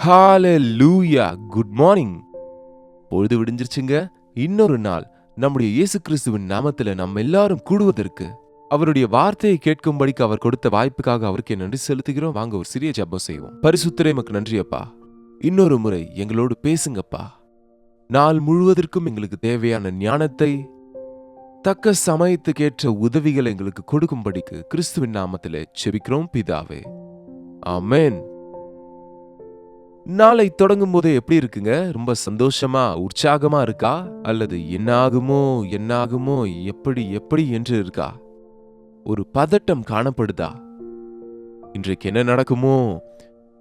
ஹalleluya good morning. பொழுது விடிஞ்சிருச்சுங்க. இன்னொரு நாள் நம்முடைய இயேசு கிறிஸ்துவின் நாமத்துல நம்ம எல்லாரும் கூடுவதற்கு, அவருடைய வார்த்தையை கேட்கும்படிக்கு அவர் கொடுத்த வாய்ப்புக்காக அவருக்கு நன்றி செலுத்துகிறோம். வாங்க ஒரு சிறிய ஜெபம் செய்வோம். பரிசுத்தரே உமக்கு நன்றி அப்பா. இன்னொரு முறை எங்களோடு பேசுங்கப்பா. நாள் முழுவதற்கும் எங்களுக்கு தேவையான ஞானத்தை, தக்க சமயத்துக்கேற்ற உதவிகளை எங்களுக்கு கொடுக்கும்படிக்கு கிறிஸ்துவின் நாமத்திலே ஜெபிக்கிறோம் பிதாவே, ஆமென். நாளை தொடங்கும் போதே எப்படி இருக்குங்க? ரொம்ப சந்தோஷமா உற்சாகமா இருக்கா? அல்லது என்னாகுமோ எப்படி என்று இருக்கா? ஒரு பதட்டம் காணப்படுதா? இன்றைக்கு என்ன நடக்குமோ?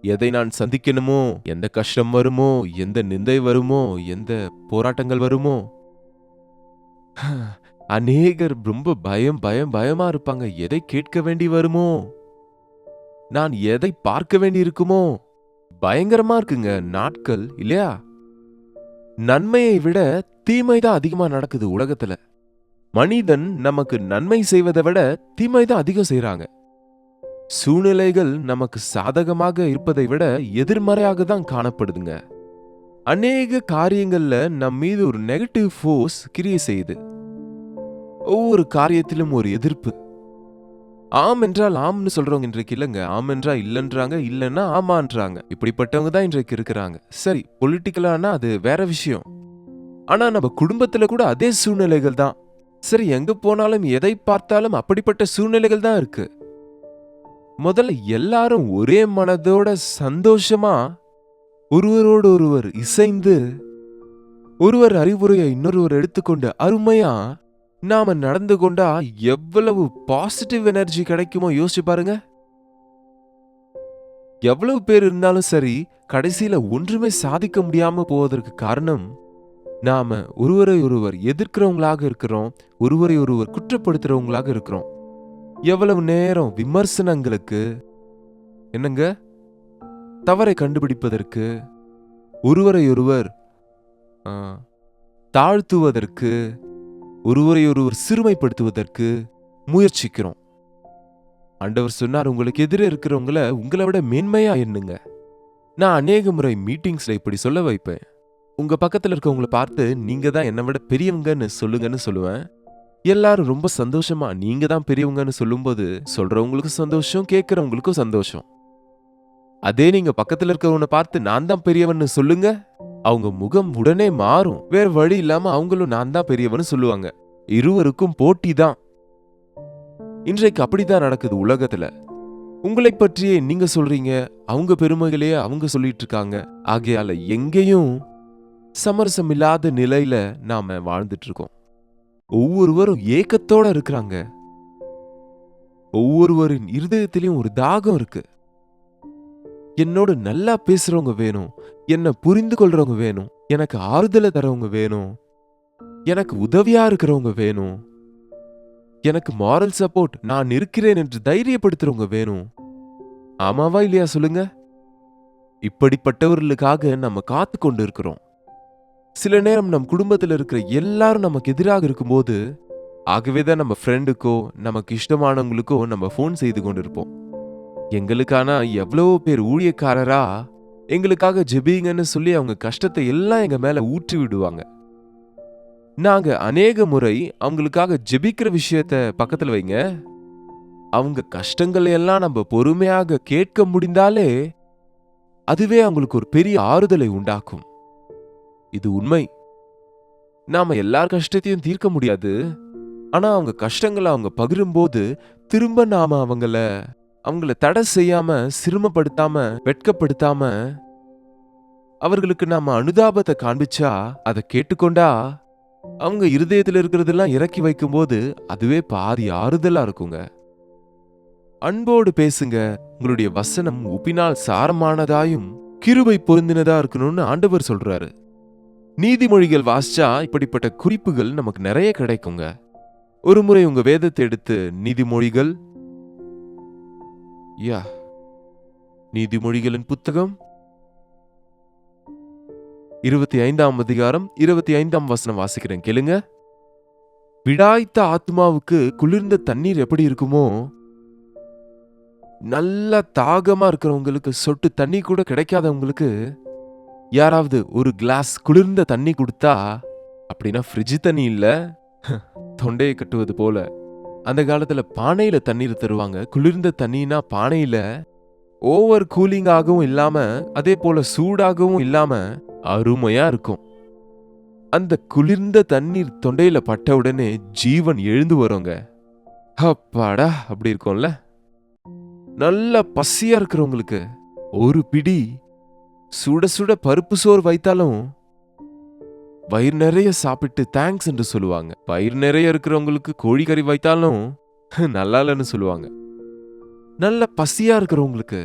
எதை நான் சந்திக்கணுமோ? எந்த கஷ்டம் வருமோ? எந்த நிந்தை வருமோ? எந்த போராட்டங்கள் வருமோ? அநேகர் ரொம்ப பயமா இருப்பாங்க. எதை கேட்க வேண்டி வருமோ? நான் எதை பார்க்க வேண்டி இருக்குமோ? பயங்கரமா இருக்குங்க நாட்கள், இல்லையா? நன்மையை விட தீமைதான் அதிகமா நடக்குது உலகத்துல. மனிதன் நமக்கு நன்மை செய்வதை விட தீமைதான் அதிகம் செய்றாங்க. சூழ்நிலைகள் நமக்கு சாதகமாக இருப்பதை விட எதிர்மறையாக தான் காணப்படுதுங்க. அநேக காரியங்கள்ல நம் மீது ஒரு நெகட்டிவ் ஃபோர்ஸ் கிரியை செய்யுது. ஒவ்வொரு காரியத்திலும் ஒரு எதிர்ப்பு. ஆம் என்றால் ஆம்னு சொல்றவங்க இன்றைக்கு இல்லைங்க. ஆம் என்றா இல்லைன்றாங்க, இல்லைன்னா ஆமான்றாங்க. இப்படிப்பட்டவங்க தான் இன்றைக்கு இருக்கிறாங்க. சரி, பொலிட்டிக்கலானா அது வேற விஷயம். ஆனா நம்ம குடும்பத்துல கூட அதே சூழ்நிலைகள் தான். சரி, எங்க போனாலும் எதை பார்த்தாலும் அப்படிப்பட்ட சூழ்நிலைகள் தான் இருக்கு. முதல்ல எல்லாரும் ஒரே மனதோட சந்தோஷமா ஒருவரோடு ஒருவர் இசைந்து, ஒருவர் அறிவுரையை இன்னொருவர் எடுத்துக்கொண்டு அருமையா நாம நடந்து கொண்டா எவ்வளவு பாசிட்டிவ் எனர்ஜி கிடைக்குமோ யோசிச்சு பாருங்க. எவ்வளவு பேர் இருந்தாலும் சரி, கடைசியில ஒன்றுமே சாதிக்க முடியாம போவதற்கு காரணம், நாம ஒருவரை ஒருவர் எதிர்க்கிறவங்களாக இருக்கிறோம், ஒருவரை ஒருவர் குற்றப்படுத்துறவங்களாக இருக்கிறோம். எவ்வளவு நேரம் விமர்சனங்களுக்கு, என்னங்க, தவறை கண்டுபிடிப்பதற்கு, ஒருவரை ஒருவர் தாழ்த்துவதற்கு, ஒருவரை ஒருவர் சிறுமைப்படுத்துவதற்கு முயற்சிக்கிறோம். ஆண்டவர் சொன்னார், உங்களுக்கு எதிரே இருக்கிறவங்கள உங்களை விட மேன்மையா எண்ணுங்க. நான் அநேக முறை மீட்டிங்ஸ்ல இப்படி சொல்ல வைப்பேன். உங்க பக்கத்துல இருக்கவங்களை பார்த்து நீங்க தான் என்னை விட பெரியவங்கன்னு சொல்லுங்கன்னு சொல்லுவேன். எல்லாரும் ரொம்ப சந்தோஷமா நீங்க தான் பெரியவங்கன்னு சொல்லும்போது சொல்றவங்களுக்கும் சந்தோஷம், கேட்கறவங்களுக்கும் சந்தோஷம். அதே நீங்க பக்கத்துல இருக்கிறவனை பார்த்து நான் தான் பெரியவன்னு சொல்லுங்க, அவங்க முகம் உடனே மாறும். வேற வழி இல்லாம அவங்களும் நான் தான் பெரியவன்னு சொல்லுவாங்க. இருவருக்கும் போட்டி தான். இன்றைக்கு அப்படிதான் நடக்குது உலகத்துல. உங்களை பற்றியே நீங்க சொல்றீங்க, அவங்க பெருமைகளையே அவங்க சொல்லிட்டு இருக்காங்க. ஆகையால எங்கேயும் சமரசம் இல்லாத நிலையில நாம வாழ்ந்துட்டு இருக்கோம். ஒவ்வொருவரும் ஏக்கத்தோட இருக்கிறாங்க. ஒவ்வொருவரின் இருதயத்திலையும் ஒரு தாகம் இருக்கு. என்னோட நல்லா பேசுறவங்க வேணும், என்ன புரிந்து கொள்றவங்க வேணும், எனக்கு ஆறுதலை தரவங்க வேணும், எனக்கு உதவியா இருக்கிறவங்க வேணும், எனக்கு மாரல் சப்போர்ட், நான் இருக்கிறேன் என்று தைரியப்படுத்துறவங்க வேணும். ஆமாவா இல்லையா சொல்லுங்க? இப்படிப்பட்டவர்களுக்காக நம்ம காத்து கொண்டு இருக்கிறோம். சில நேரம் நம் குடும்பத்தில் இருக்கிற எல்லாரும் நமக்கு எதிராக இருக்கும்போது, ஆகவேதான் நம்ம ஃப்ரெண்டுக்கோ நமக்கு இஷ்டமானவங்களுக்கோ நம்ம ஃபோன் செய்து கொண்டிருப்போம். எங்களுக்கான எவ்வளவோ பேர் ஊழியக்காரரா எங்களுக்காக ஜெபிங்கன்னு சொல்லி அவங்க கஷ்டத்தை எல்லாம் எங்க மேல ஊற்றி விடுவாங்க. நாங்க அநேக முறை அவங்களுக்காக ஜெபிக்கிற விஷயத்த பக்கத்துல வைங்க, அவங்க கஷ்டங்களை எல்லாம் நம்ம பொறுமையாக கேட்க முடிந்தாலே அதுவே அவங்களுக்கு ஒரு பெரிய ஆறுதலை உண்டாக்கும். இது உண்மை. நாம எல்லார் கஷ்டத்தையும் தீர்க்க முடியாது. ஆனா அவங்க கஷ்டங்களை அவங்க பகிரும்போது திரும்ப நாம அவங்கள தடை செய்யாம, சிரமப்படுத்தாம, வெட்கப்படுத்தாம அவர்களுக்கு நாம அனுதாபத்தை காண்பிச்சா, அதை கேட்டுக்கொண்டா அவங்க இருதயத்தில் இருக்கிறதெல்லாம் இறக்கி வைக்கும்போது அதுவே பாதி ஆறுதலா இருக்குங்க. அன்போடு பேசுங்க. உங்களுடைய வசனம் உப்பினால் சாரமானதாயும் கிருபை பொருந்தினதா இருக்கணும்னு ஆண்டவர் சொல்றாரு. நீதிமொழிகள் வாசிச்சா இப்படிப்பட்ட குறிப்புகள் நமக்கு நிறைய கிடைக்குங்க. ஒரு முறை உங்க வேதத்தை எடுத்து நீதிமொழிகள், நீதிமொழிகளின் புத்தகம் 25ஆம் அதிகாரம் 25ஆம் வசனம் வாசிக்கிறேன், கேளுங்க. விடாய்த்த ஆத்மாவுக்கு குளிர்ந்த தண்ணீர் எப்படி இருக்குமோ, நல்லா தாகமா இருக்கிறவங்களுக்கு, சொட்டு தண்ணி கூட கிடைக்காதவங்களுக்கு யாராவது ஒரு கிளாஸ் குளிர்ந்த தண்ணி கொடுத்தா, அப்படின்னா ஃப்ரிட்ஜ் தண்ணி இல்ல, தொண்டையை கட்டுவது போல. அந்த காலத்துல பானையில தண்ணீர் தருவாங்க. குளிர்ந்த தண்ணினா பானையில ஓவர் கூலிங்காகவும் இல்லாம, அதே போல சூடாகவும் இல்லாம அருமையா இருக்கும். அந்த குளிர்ந்த தண்ணீர் தொண்டையில பட்ட உடனே ஜீவன் எழுந்து வருங்க. அப்பாடா, அப்படி இருக்கும்ல. நல்ல பசியா இருக்கிறவங்களுக்கு ஒரு பிடி சுட சுட பருப்பு சோறு வைத்தாலும் வயிறு நிறைய சாப்பிட்டு தேங்க்ஸ் என்று சொல்லுவாங்க. வயிறு நிறைய இருக்கிறவங்களுக்கு கோழிக்கறி வைத்தாலும் நல்லா இல்லைன்னு சொல்லுவாங்க. நல்ல பசியா இருக்கிறவங்களுக்கு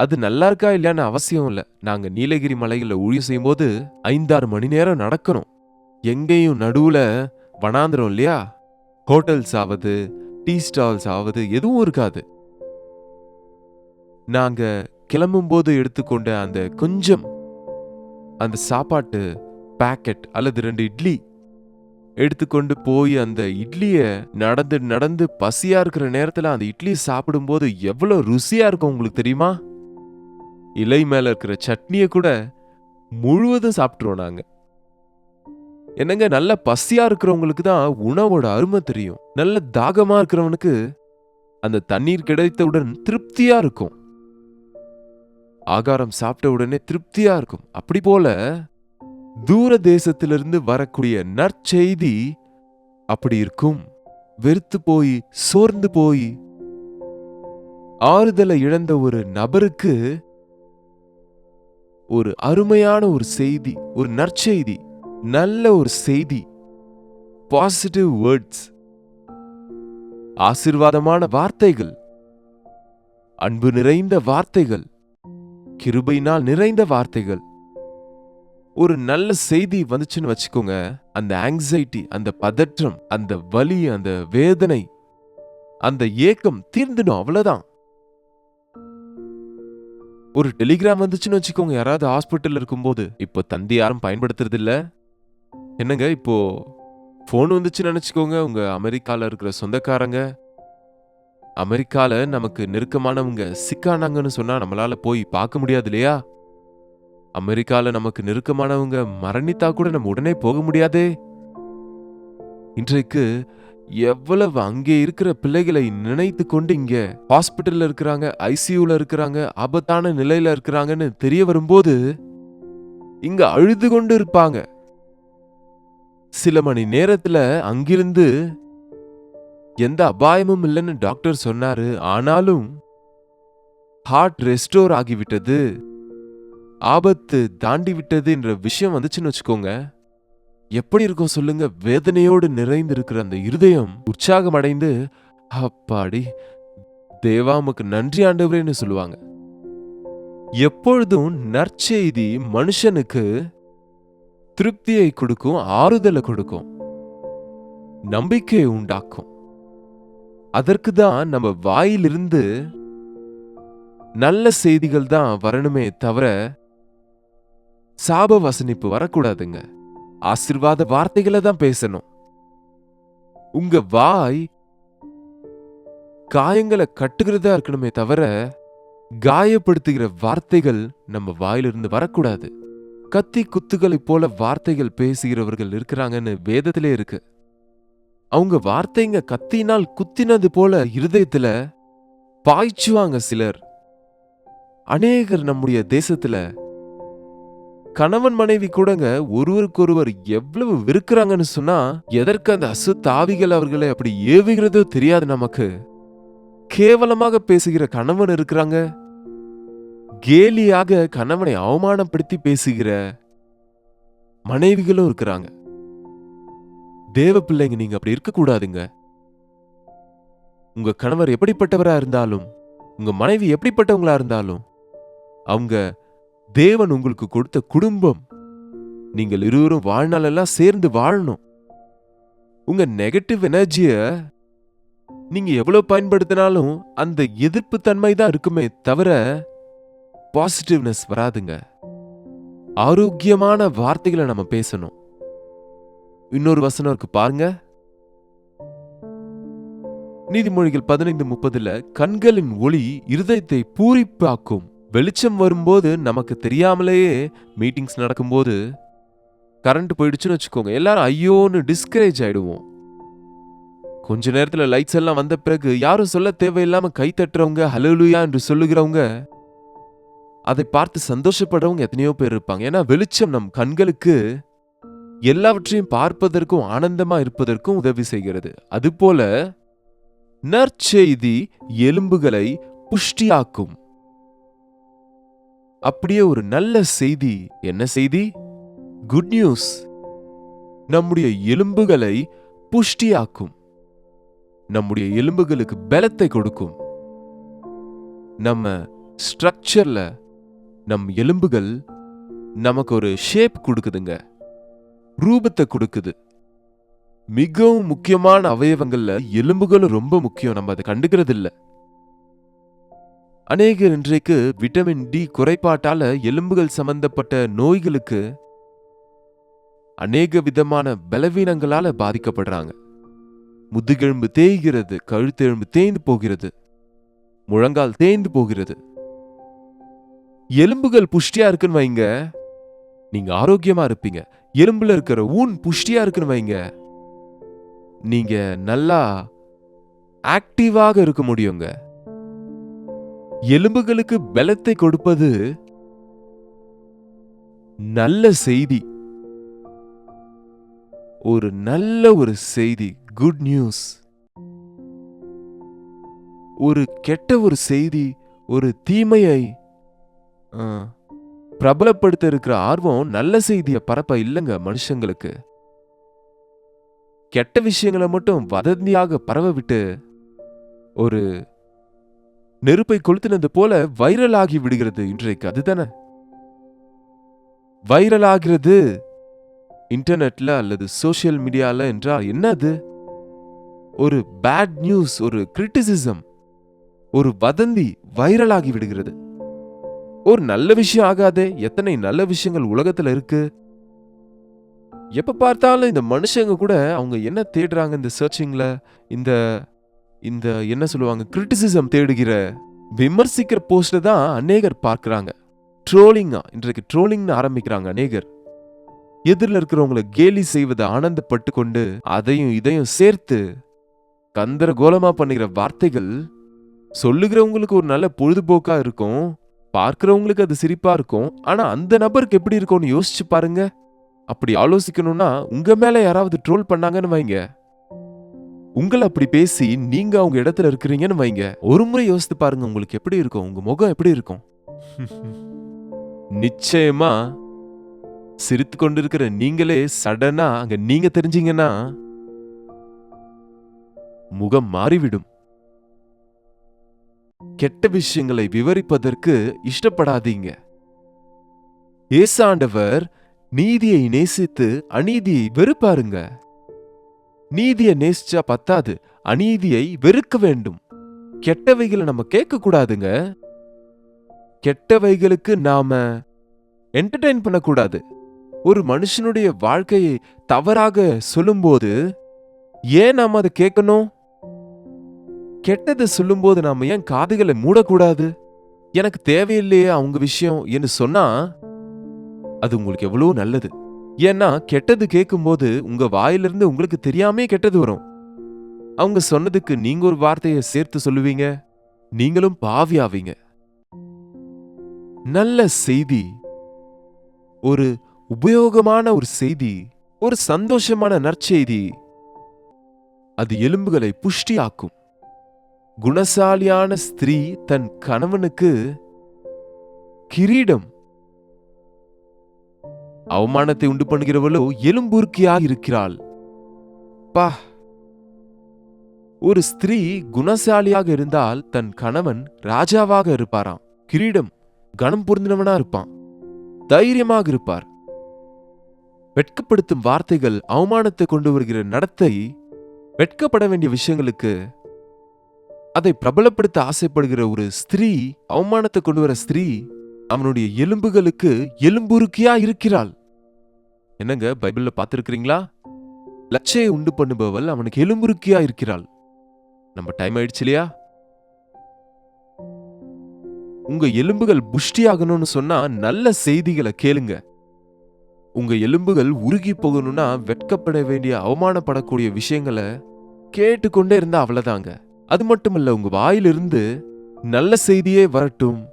அது நல்லா இருக்கா இல்லையான்னு அவசியம் இல்லை. நாங்க நீலகிரி மலையில ஊழியம் செய்யும் போது 5-6 மணி நேரம் நடக்கணும். எங்கேயும் நடுவுல வனாந்திரம் இல்லையா, ஹோட்டல்ஸ் ஆவது டீ ஸ்டால்ஸ் ஆவது எதுவும் இருக்காது. நாங்க கிளம்பும் போது எடுத்துக்கொண்ட அந்த கொஞ்சம் அந்த சாப்பாட்டு பாக்கெட் அல்லது 2 இட்லி எடுத்துக்கொண்டு போய் அந்த இட்லிய நடந்து நடந்து பசியா இருக்கிற நேரத்துல அந்த இட்லி சாப்பிடும்போது எவ்வளவு ருசியா இருக்கும் உங்களுக்கு தெரியுமா? இலை மேல இருக்கிற சட்னிய கூட முழுவதும் சாப்பிட்டுருவோம் நாங்க. என்னங்க, நல்ல பசியா இருக்கிறவங்களுக்கு தான் உணவோட அருமை தெரியும். நல்ல தாகமா இருக்கிறவனுக்கு அந்த தண்ணீர் கிடைத்தவுடன் திருப்தியா இருக்கும். ஆகாரம் சாப்பிட்ட உடனே திருப்தியா இருக்கும். அப்படி போல தூர தேசத்திலிருந்து வரக்கூடிய நற்செய்தி அப்படி இருக்கும். வெறுத்து போய் சோர்ந்து போய் ஆறுதலை இழந்த ஒரு நபருக்கு ஒரு அருமையான ஒரு செய்தி, ஒரு நற்செய்தி, நல்ல ஒரு செய்தி, பாசிட்டிவ் வேர்ட்ஸ், ஆசீர்வாதமான வார்த்தைகள், அன்பு நிறைந்த வார்த்தைகள், கிருபையினால் நிறைந்த வார்த்தைகள், ஒரு நல்ல செய்தி வந்துச்சுன்னு வச்சுக்கோங்க. அந்த ஆங்ஸைட்டி, அந்த பதற்றம், அந்த வலி, அந்த வேதனை, அந்த ஏக்கம் தீர்ந்துடும். அவ்வளவுதான். ஒரு டெலிகிராம் வந்துச்சுன்னு வச்சுக்கோங்க, யாராவது ஹாஸ்பிட்டல் இருக்கும்போது. இப்போ தந்தி யாரும் பயன்படுத்துறது இல்ல. என்னங்க, இப்போ போன் வந்துச்சுன்னு நினைச்சுக்கோங்க. உங்க அமெரிக்கால இருக்கிற சொந்தக்காரங்க, அமெரிக்கால நமக்கு நெருக்கமானவங்க சிக்கானாங்கன்னு சொன்னா நம்மளால போய் பார்க்க முடியாது இல்லையா? அமெரிக்கால நமக்கு நெருக்கமானவங்க மரணித்தா கூட நம்ம உடனே போக முடியாதே. இன்றைக்கு எவ்வளவு அங்கே இருக்கிற பிள்ளைகளை நினைத்து கொண்டு இங்க ஹாஸ்பிட்டல்ல இருக்கிறாங்க, ஐசியூல இருக்கிறாங்க, ஆபத்தான நிலையில இருக்கிறாங்கன்னு தெரிய வரும்போது இங்க அழுது கொண்டு இருப்பாங்க. சில மணி நேரத்துல அங்கிருந்து எந்த அபாயமும் இல்லைன்னு டாக்டர் சொன்னாரு. ஆனாலும் ஹார்ட் ரெஸ்டோர் ஆகிவிட்டது, ஆபத்து தாண்டி விட்டது என்ற விஷயம் வந்துச்சுன்னு வச்சுக்கோங்க. எப்படி இருக்கும் சொல்லுங்க? வேதனையோடு நிறைந்து இருக்கிற அந்த இருதயம் உற்சாகம் அடைந்து, அப்பாடி தேவா உமக்கு நன்றி ஆண்டவரேன்னு சொல்லுவாங்க. எப்பொழுதும் நற்செய்தி மனுஷனுக்கு திருப்தியை கொடுக்கும், ஆறுதலை கொடுக்கும், நம்பிக்கையை உண்டாக்கும். அதற்கு தான் நம்ம வாயிலிருந்து நல்ல செய்திகள் தான் வரணுமே தவிர சாப வசனிப்பு வரக்கூடாதுங்க. ஆசீர்வாத வார்த்தைகளை தான் பேசணும். உங்க வாய் காயங்களை கட்டுகிறதா இருக்கணுமே தவிர காயப்படுத்துகிற வார்த்தைகள் நம்ம வாயிலிருந்து வரக்கூடாது. கத்தி குத்துகளை போல வார்த்தைகள் பேசுகிறவர்கள் இருக்கிறாங்கன்னு வேதத்திலே இருக்கு. அவங்க வார்த்தைங்க கத்தினால் குத்தினது போல இருதயத்துல பாய்ச்சுவாங்க சிலர். அநேகர் நம்முடைய தேசத்துல கணவன் மனைவி கூடங்க ஒருவருக்கொருவர் எவ்வளவு வெறுக்கிறாங்கன்னு சொன்னா, எதற்கு அந்த அசுத்தாவிகள் அவர்களை அப்படி ஏவுகிறதோ தெரியாது நமக்கு. கேவலமாக பேசுகிற கணவன் இருக்கிறாங்க, கேலியாக கணவனை அவமானப்படுத்தி பேசுகிற மனைவிகளும் இருக்கிறாங்க. தேவ பிள்ளைங்க, நீங்க அப்படி இருக்க கூடாதுங்க. உங்க கணவர் எப்படிப்பட்டவரா இருந்தாலும், உங்க மனைவி எப்படிப்பட்டவங்களா இருந்தாலும், அவங்க தேவன் உங்களுக்கு கொடுத்த குடும்பம். நீங்கள் இருவரும் வாழ்நாளெல்லாம் சேர்ந்து வாழணும். உங்க நெகட்டிவ் எனர்ஜிய நீங்க எவ்வளவு பயன்படுத்தினாலும் அந்த எதிர்ப்பு தன்மை தான் இருக்குமே தவிர பாசிட்டிவ்னஸ் வராதுங்க. ஆரோக்கியமான வார்த்தைகளை நம்ம பேசணும். இன்னொரு வசனம் இருக்கு பாருங்க. நீதிமொழிகள் 15:30 கண்களின் ஒளி இருதயத்தை பூரிப்பாக்கும். வெளிச்சம் வரும்போது நமக்கு தெரியாமலேயே மீட்டிங்ஸ் நடக்கும்போது கரண்ட் போயிடுச்சுன்னு வச்சுக்கோங்க, எல்லாரும் ஐயோன்னு டிஸ்கரேஜ் ஆயிடுவோம். கொஞ்ச நேரத்துல லைட்ஸ் எல்லாம் வந்த பிறகு யாரும் சொல்ல தேவையில்லாம கை தட்டுறவங்க, ஹல்லேலூயா என்று சொல்லுகிறவங்க, அதை பார்த்து சந்தோஷப்படுறவங்க எத்தனையோ பேர் இருப்பாங்க. ஏன்னா வெளிச்சம் நம் கண்களுக்கு எல்லாவற்றையும் பார்ப்பதற்கும் ஆனந்தமா இருப்பதற்கும் உதவி செய்கிறது. அதுபோல நற்செய்தி எலும்புகளை புஷ்டியாக்கும். அப்படியே ஒரு நல்ல செய்தி. என்ன செய்தி? Good news. நம்முடைய எலும்புகளை புஷ்டியாக்கும். நம்முடைய எலும்புகளுக்கு பலத்தை கொடுக்கும். நம்ம ஸ்ட்ரக்சர்ல நம் எலும்புகள் நமக்கு ஒரு ஷேப் கொடுக்குதுங்க, ரூபத்தை கொடுக்குது. மிகவும் முக்கியமான அவயவங்கள்ல எலும்புகளும் ரொம்ப முக்கியம். நம்ம அதை கண்டுக்கிறது இல்ல. அநேகர் இன்றைக்கு விட்டமின் டி குறைபாட்டால எலும்புகள் சம்பந்தப்பட்ட நோய்களுக்கு அநேக விதமான பலவீனங்களால பாதிக்கப்படுறாங்க. முதுகெலும்பு தேய்கிறது, கழுத்தெலும்பு தேய்ந்து போகிறது, முழங்கால் தேய்ந்து போகிறது. எலும்புகள் புஷ்டியா இருக்குன்னு வைங்க, நீங்க ஆரோக்கியமா இருப்பீங்க. எலும்புல இருக்கிற ஊன் புஷ்டியா இருக்குன்னு வைங்க, நீங்க நல்லா ஆக்டிவாக இருக்க முடியுங்க. எலும்புகளுக்கு பலத்தை கொடுப்பது நல்ல செய்தி. ஒரு நல்ல ஒரு செய்தி, குட் நியூஸ். ஒரு கெட்ட ஒரு செய்தி, ஒரு தீமையை பிரபலப்படுத்த இருக்கிற ஆர்வம் நல்ல செய்தியை பரப்ப இல்லைங்க மனுஷங்களுக்கு. கெட்ட விஷயங்களை மட்டும் வதந்தியாக பரவ விட்டு ஒரு நெருப்பை கொளுத்தினது போல வைரல் ஆகி விடுகிறது இன்றைக்கு. அதுதானே வைரல் ஆகிறது இன்டர்நெட்ல அல்லது சோசியல் மீடியால என்றால் என்ன? அது ஒரு பேட் நியூஸ், ஒரு கிரிட்டிசிசம், ஒரு வதந்தி வைரல் ஆகி விடுகிறது. ஒரு நல்ல விஷயம் ஆகாதே. எத்தனை நல்ல விஷயங்கள் உலகத்துல இருக்கு. எப்ப பார்த்தாலும் இந்த மனுஷங்க கூட அவங்க என்ன தேடுறாங்க இந்த சர்ச்சிங்ல, இந்த இந்த என்ன சொல்லுவாங்க, கிரிட்டிசிசம் தேடுகிற, விமர்சிக்கிற போஸ்ட்ல தான் அநேகர் பார்க்கிறாங்க. ட்ரோலிங்கா, இன்றைக்கு ட்ரோலிங்னு ஆரம்பிக்கிறாங்க அநேகர். எதிரில் இருக்கிறவங்களை கேலி செய்வதை ஆனந்தப்பட்டு கொண்டு அதையும் இதையும் சேர்த்து கந்தரகோலமா பண்ணுகிற வார்த்தைகள் சொல்லுகிறவங்களுக்கு ஒரு நல்ல பொழுதுபோக்கா இருக்கும், பார்க்கிறவங்களுக்கு அது சிரிப்பா இருக்கும். ஆனா அந்த நபருக்கு எப்படி இருக்கும்னு யோசிச்சு பாருங்க. அப்படி ஆலோசிக்கணும்னா, உங்க மேல யாராவது ட்ரோல் பண்ணாங்கன்னு வைங்க, உங்களை அப்படி பேசி நீங்க அவங்க இடத்துல இருக்கிறீங்கன்னு வைங்க, ஒரு முறை யோசித்து பாருங்க, உங்களுக்கு எப்படி இருக்கும், உங்க முகம் எப்படி இருக்கும்? நிச்சயமா சிரித்து கொண்டிருக்கிற நீங்களே சடனா அங்க நீங்க தெரிஞ்சீங்கன்னா முகம் மாறிவிடும். கெட்ட விஷயங்களை விவரிப்பதற்கு இஷ்டப்படாதீங்க. ஏசாண்டவர் நீதியை நேசித்து அநீதியை வெறுப்பாருங்க. நீதியை நேசிச்சா பத்தாது, அநீதியை வெறுக்க வேண்டும். கெட்டவைகளை நம்ம கேட்க கூடாதுங்க. கெட்டவைகளுக்கு நாம என்டர்டெயின் பண்ணக்கூடாது. ஒரு மனுஷனுடைய வாழ்க்கையை தவறாக சொல்லும்போது ஏன் நாம அதை கேட்கணும்? கெட்டதை சொல்லும்போது நாம ஏன் காதுகளை மூடக்கூடாது? எனக்கு தேவையில்லையே அவங்க விஷயம் என்று சொன்னா அது உங்களுக்கு எவ்வளவு நல்லது. ஏன்னா கெட்டது கேட்கும்போது உங்க வாயிலிருந்து உங்களுக்கு தெரியாமே கெட்டது வரும். அவங்க சொன்னதுக்கு நீங்க ஒரு வார்த்தையை சேர்த்து சொல்லுவீங்க, நீங்களும் பாவி ஆவீங்க. நல்ல செய்தி, ஒரு உபயோகமான ஒரு செய்தி, ஒரு சந்தோஷமான நற்செய்தி, அது எலும்புகளை புஷ்டியாக்கும். குணசாலியான ஸ்திரீ தன் கணவனுக்கு கிரீடம், அவமானத்தை உண்டு பண்ணுகிறவளோ எலும்புருக்கியாக இருக்கிறாள். பா, ஒரு ஸ்திரீ குணசாலியாக இருந்தால் தன் கணவன் ராஜாவாக இருப்பாராம். கிரீடம், கனம் பொருந்தினவனா இருப்பான், தைரியமாக இருப்பார். வெட்கப்படுத்தும் வார்த்தைகள், அவமானத்தை கொண்டு வருகிற நடத்தை, வெட்கப்பட வேண்டிய விஷயங்களுக்கு அதை பிரபலப்படுத்த ஆசைப்படுகிற ஒரு ஸ்திரீ, அவமானத்தை கொண்டு வர ஸ்திரீ அவனுடைய எலும்புகளுக்கு எலும்புருக்கியா இருக்கிறாள். என்னங்க பைபிள்ல பார்த்திருக்கிறீங்களா? லட்சையை உண்டு பண்ணுபவள் அவனுக்கு எலும்புருக்கியா இருக்கிறாள். நம்ம டைம் ஆயிடுச்சு இல்லையா? உங்க எலும்புகள் புஷ்டியாகணும்னு சொன்னா நல்ல செய்திகளை கேளுங்க. உங்க எலும்புகள் உருகி போகணும்னா வெட்கப்பட வேண்டிய, அவமானப்படக்கூடிய விஷயங்களை கேட்டுக்கொண்டே இருந்தா அவ்வளவுதாங்க. அது மட்டுமல்ல, உங்க வாயிலிருந்து நல்ல செய்தியே வரட்டும்.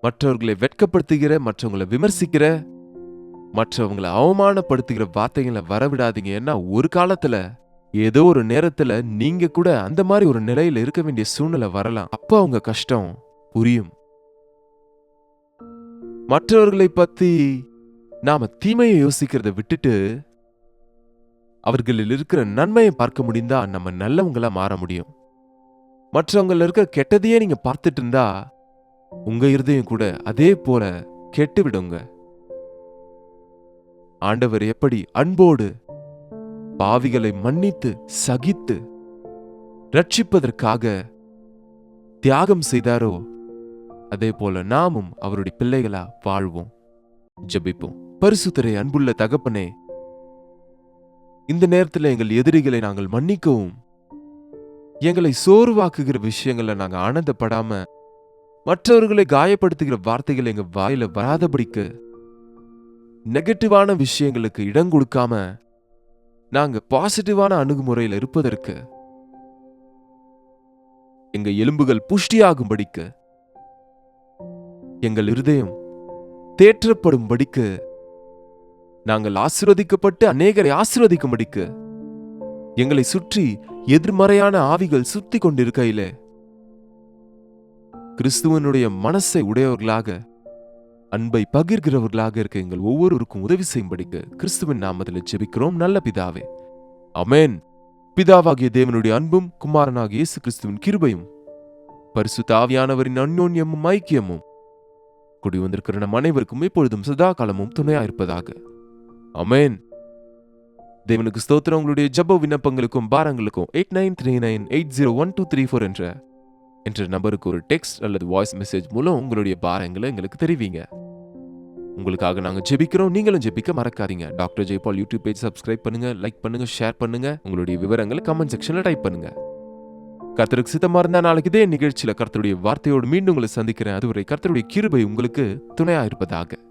மற்றவர்களை வெட்கப்படுத்துகிற, மற்றவங்களை விமர்சிக்கிற, மற்றவங்களை அவமானப்படுத்துகிற வார்த்தைகளை வரவிடாதீங்க. ஏன்னா ஒரு காலத்துல ஏதோ ஒரு நேரத்துல நீங்க கூட அந்த மாதிரி ஒரு நிலையில இருக்க வேண்டிய சூழ்நிலை வரலாம். அப்ப அவங்க கஷ்டம் புரியும். மற்றவர்களை பத்தி நாம தீமையை யோசிக்கிறத விட்டுட்டு அவர்களில் இருக்கிற நன்மையை பார்க்க முடிந்தா நம்ம நல்லவங்களா மாற முடியும். மற்றவங்கள இருக்க கெட்டதையே நீங்க பார்த்துட்டு இருந்தா உங்க இருதயம் கூட அதே போல கெட்டு விடுங்க. ஆண்டவர் எப்படி அன்போடு பாவிகளை மன்னித்து சகித்து ரட்சிப்பதற்காக தியாகம் செய்தாரோ, அதே போல நாமும் அவருடைய பிள்ளைகளா வாழ்வோம். ஜெபிப்போம். பரிசுத்தரே, அன்புள்ள தகப்பனே, இந்த நேரத்தில் எங்கள் எதிரிகளை நாங்கள் மன்னிக்கவும், எங்களை சோர்வாக்குகிற விஷயங்களை நாங்க ஆனந்தப்படாம, மற்றவர்களை காயப்படுத்துகிற வார்த்தைகள் எங்க வாயில வராதபடிக்கு, நெகட்டிவான விஷயங்களுக்கு இடம் கொடுக்காம நாங்க பாசிட்டிவான அணுகுமுறையில் இருப்பதற்கு, எங்க எலும்புகள் புஷ்டியாகும்படிக்கு, எங்கள் இருதயம் தேற்றப்படும்படிக்கு, நாங்கள் ஆசீர்வதிக்கப்பட்டு அநேகரை ஆசீர்வதிக்கும்படிக்கு, எங்களை சுற்றி எதிர்மறையான ஆவிகள் சுத்தி கொண்டிருக்கையிலே கிறிஸ்துவனுடைய மனசை உடையவர்களாக, அன்பை பகிர்கிறவர்களாக இருக்க எங்கள் ஒவ்வொருவருக்கும் உதவி செய்யும்படிக்கு கிறிஸ்துவின் நாமத்தில் ஜெபிக்கிறோம் நல்ல பிதாவே, ஆமென். பிதாவாகிய தேவனுடைய அன்பும் குமாரனாகிய இயேசு கிறிஸ்துவின் கிருபையும் பரிசுத்த ஆவியானவரின் அந்யோன்யமும் ஐக்கியமும் கூடி வந்திருக்கிற நம் அனைவருக்கும் எப்பொழுதும் சதா காலமும் துணையாயிருப்பதாக, ஆமென். தேவனுக்கு ஸ்தோத்திரம். உங்களுடைய ஜெப விண்ணப்பங்களுக்கும் பாரங்களுக்கும் 8939801234 என்ற நம்பருக்கு ஒரு டெக்ஸ்ட் அல்லது வாய்ஸ் மெசேஜ் மூலம் உங்களுடைய பாரங்களை எங்களுக்கு தெரிவிங்க. உங்களுக்காக நாங்க ஜெபிக்கிறோம். நீங்களும் ஜெபிக்க மறக்காதீங்க. Doctor Jayapal YouTube page subscribe பண்ணுங்க, லைக் பண்ணுங்க, ஷேர் பண்ணுங்க. உங்களுடைய விவரங்களை கமெண்ட் செக்ஷன்ல டைப் பண்ணுங்க. கர்த்தருக்கு சித்தமா இருந்தா நாளைக்கு இதே நிகழ்ச்சியில கர்த்தருடைய வார்த்தையோடு மீண்டும் உங்களை சந்திக்கிறேன். அதுவரை கர்த்தருடைய கிருபை உங்களுக்கு துணையா இருப்பதாக.